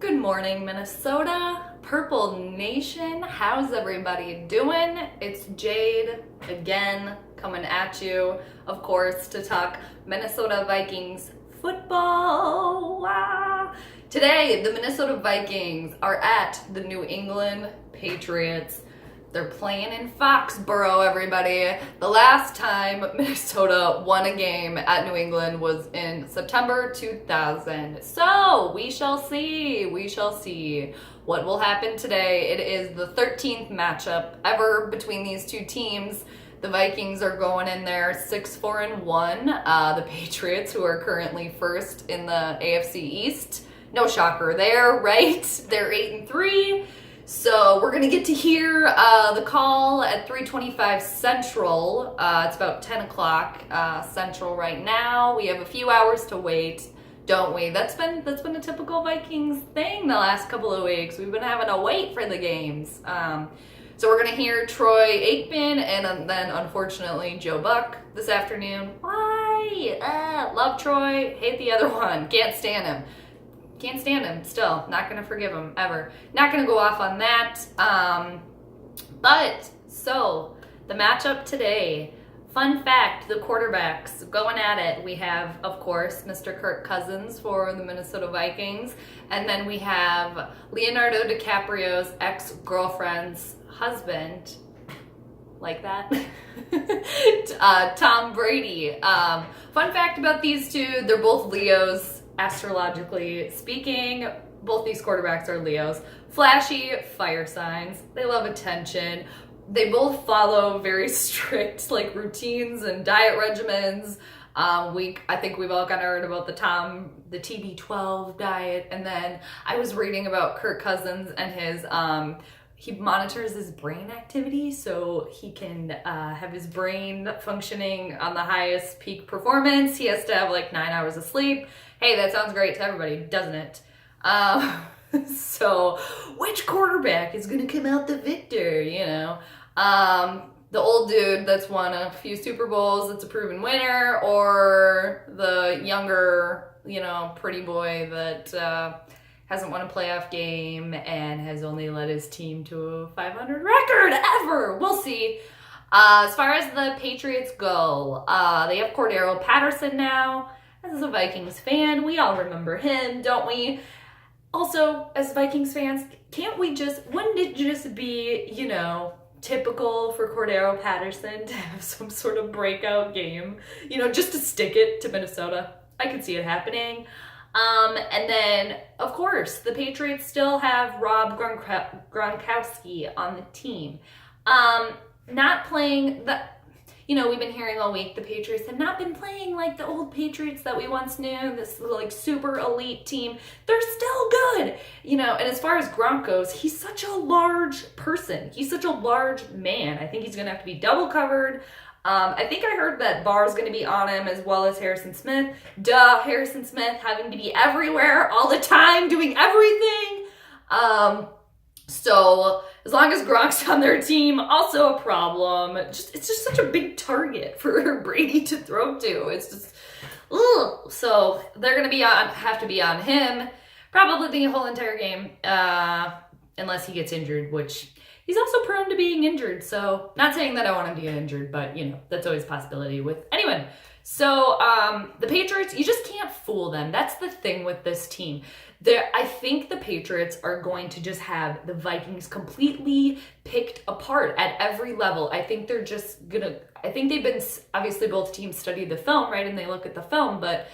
Good morning, Minnesota, Purple Nation. How's everybody doing? It's Jade again coming at you, of course, to talk Minnesota Vikings football. Today, the Minnesota Vikings are at the New England Patriots. They're playing in Foxborough, everybody. The last time Minnesota won a game at New England was in September 2000. So we shall see. We shall see what will happen today. It is the 13th matchup ever between these two teams. The Vikings are going in there 6-4-1. The Patriots, who are currently first in the AFC East. No shocker there, right? They're 8-3. So we're gonna get to hear the call at 3:25 Central. It's about 10 o'clock Central right now. We have a few hours to wait, don't we? That's been a typical Vikings thing the last couple of weeks. We've been having to wait for the games. So we're gonna hear Troy Aikman and then unfortunately Joe Buck this afternoon. Why? Love Troy, hate the other one. Can't stand him. Can't stand him still. Not going to forgive him ever. Not going to go off on that. So the matchup today. Fun fact, the quarterbacks going at it. We have, of course, Mr. Kirk Cousins for the Minnesota Vikings. And then we have Leonardo DiCaprio's ex-girlfriend's husband. Like that. Tom Brady. Fun fact about these two, they're both Leos. Astrologically speaking, both these quarterbacks are Leos. Flashy fire signs. They love attention. They both follow very strict routines and diet regimens. I think we've all kind of heard about the TB12 diet. And then I was reading about Kirk Cousins and his he monitors his brain activity so he can have his brain functioning on the highest peak performance. He has to have 9 hours of sleep. Hey, that sounds great to everybody, doesn't it? So which quarterback is going to come out the victor, the old dude that's won a few Super Bowls, that's a proven winner, or the younger, pretty boy that hasn't won a playoff game and has only led his team to a 500 record ever. We'll see. As far as the Patriots go, they have Cordero Patterson now. As a Vikings fan, we all remember him, don't we? Also, as Vikings fans, wouldn't it just be, typical for Cordero Patterson to have some sort of breakout game, just to stick it to Minnesota? I could see it happening. And then, of course, the Patriots still have Rob Gronkowski on the team. Not playing we've been hearing all week the Patriots have not been playing like the old Patriots that we once knew, this super elite team. They're still good, and as far as Gronk goes, he's such a large person. He's such a large man. I think he's going to have to be double covered. I think I heard that Barr's going to be on him as well as Harrison Smith. Harrison Smith having to be everywhere all the time, doing everything. So as long as Gronk's on their team, also a problem. It's just such a big target for Brady to throw to. It's just, ugh. So they're going to have to be on him probably the whole entire game, unless he gets injured, which he's also prone to being injured. So not saying that I want him to get injured, but that's always a possibility with anyone. So the Patriots, you just can't fool them. That's the thing with this team. I think the Patriots are going to just have the Vikings completely picked apart at every level. I think they're just I think they've been, obviously both teams study the film, right? And they look at the film, but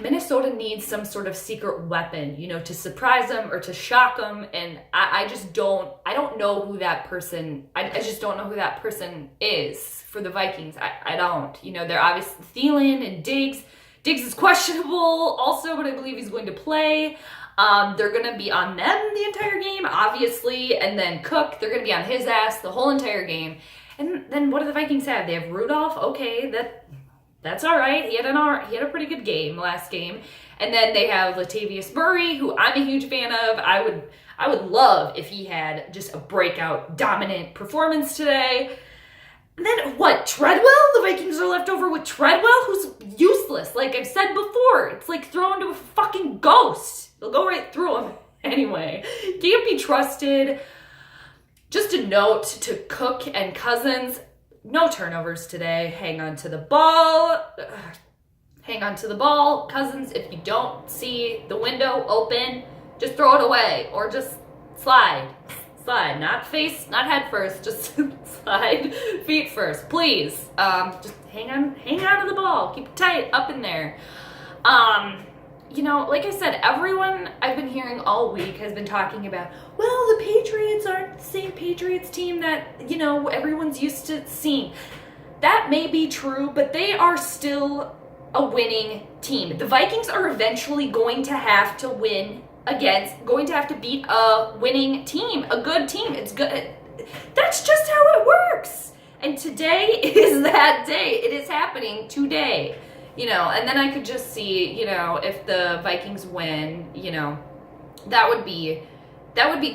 Minnesota needs some sort of secret weapon, to surprise them or to shock them. And I don't know who that person, I just don't know who that person is for the Vikings. I don't, they're obviously Thielen and Diggs. Diggs is questionable also, but I believe he's going to play. They're going to be on them the entire game, obviously. And then Cook, they're going to be on his ass the whole entire game. And then what do the Vikings have? They have Rudolph. Okay, that's all right. He had a pretty good game last game. And then they have Latavius Murray, who I'm a huge fan of. I would love if he had just a breakout dominant performance today. And then what? Treadwell? The Vikings are left over with Treadwell, who's useless. regardless. Like I've said before, it's like throwing to a fucking ghost. They'll go right through them. Anyway, can't be trusted. Just a note to Cook and Cousins, no turnovers today. Hang on to the ball. Hang on to the ball. Cousins, if you don't see the window open, just throw it away or just slide. Slide, not face, not head first, just slide feet first, please. Just hang on to the ball. Keep it tight up in there. You know, like I said, everyone I've been hearing all week has been talking about, well, the Patriots aren't the same Patriots team that, you know, everyone's used to seeing. That may be true, but they are still a winning team. The Vikings are eventually going to have to win going to have to beat a winning team, a good team. It's good. That's just how it works. And today is that day. It is happening today. You know, and then I could just see, you know, if the Vikings win, you know, that would be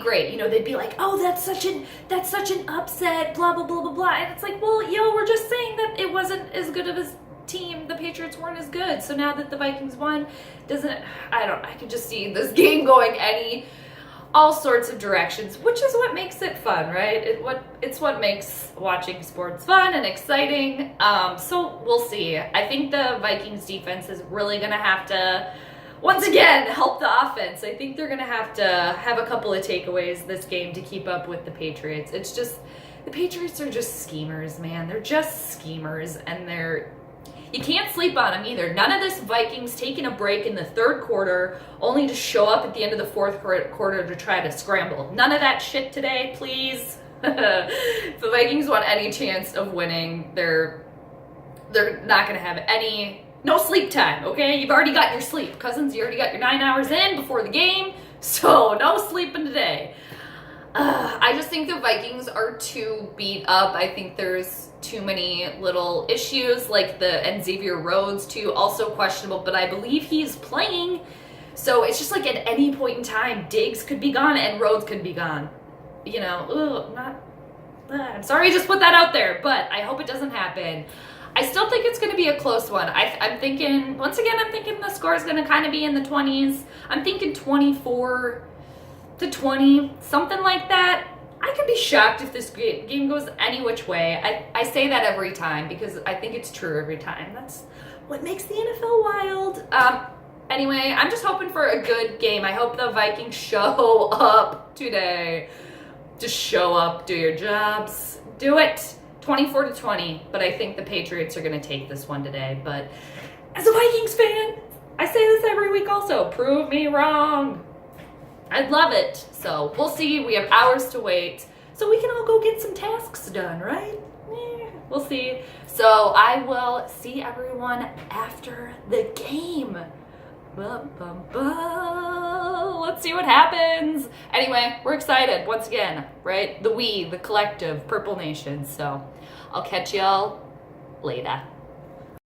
great. You know, they'd be like, oh, that's such an upset, blah, blah, blah, blah, blah. And it's like, well, yo, we're just saying that it wasn't as good of a team. The Patriots weren't as good. So now that the Vikings won, I could just see this game going all sorts of directions, which is what makes it fun, right? It's what makes watching sports fun and exciting. So we'll see. I think the Vikings defense is really going to have to, once again, help the offense. I think they're going to have a couple of takeaways this game to keep up with the Patriots. It's just, the Patriots are just schemers, man. They're just schemers, and you can't sleep on them either. None of this Vikings taking a break in the third quarter only to show up at the end of the fourth quarter to try to scramble. None of that shit today, please. If the Vikings want any chance of winning, they're not going to have no sleep time, okay? You've already got your sleep. Cousins, you already got your 9 hours in before the game, so no sleeping today. I just think the Vikings are too beat up. I think there's too many little issues, and Xavier Rhodes too, also questionable, but I believe he's playing. So it's just like at any point in time, Diggs could be gone and Rhodes could be gone. You know, I'm sorry I just put that out there, but I hope it doesn't happen. I still think it's going to be a close one. I'm thinking the score is going to kind of be in the 20s. I'm thinking 24-20, something like that. I could be shocked if this game goes any which way. I say that every time because I think it's true every time. That's what makes the NFL wild. Anyway, I'm just hoping for a good game. I hope the Vikings show up today. Just show up, do your jobs, do it. 24-20, but I think the Patriots are going to take this one today. But as a Vikings fan, I say this every week also, prove me wrong. I'd love it. So we'll see. We have hours to wait. So we can all go get some tasks done, right? Yeah, we'll see. So I will see everyone after the game. Let's see what happens. Anyway, we're excited once again, right? The collective Purple Nation. So I'll catch y'all later.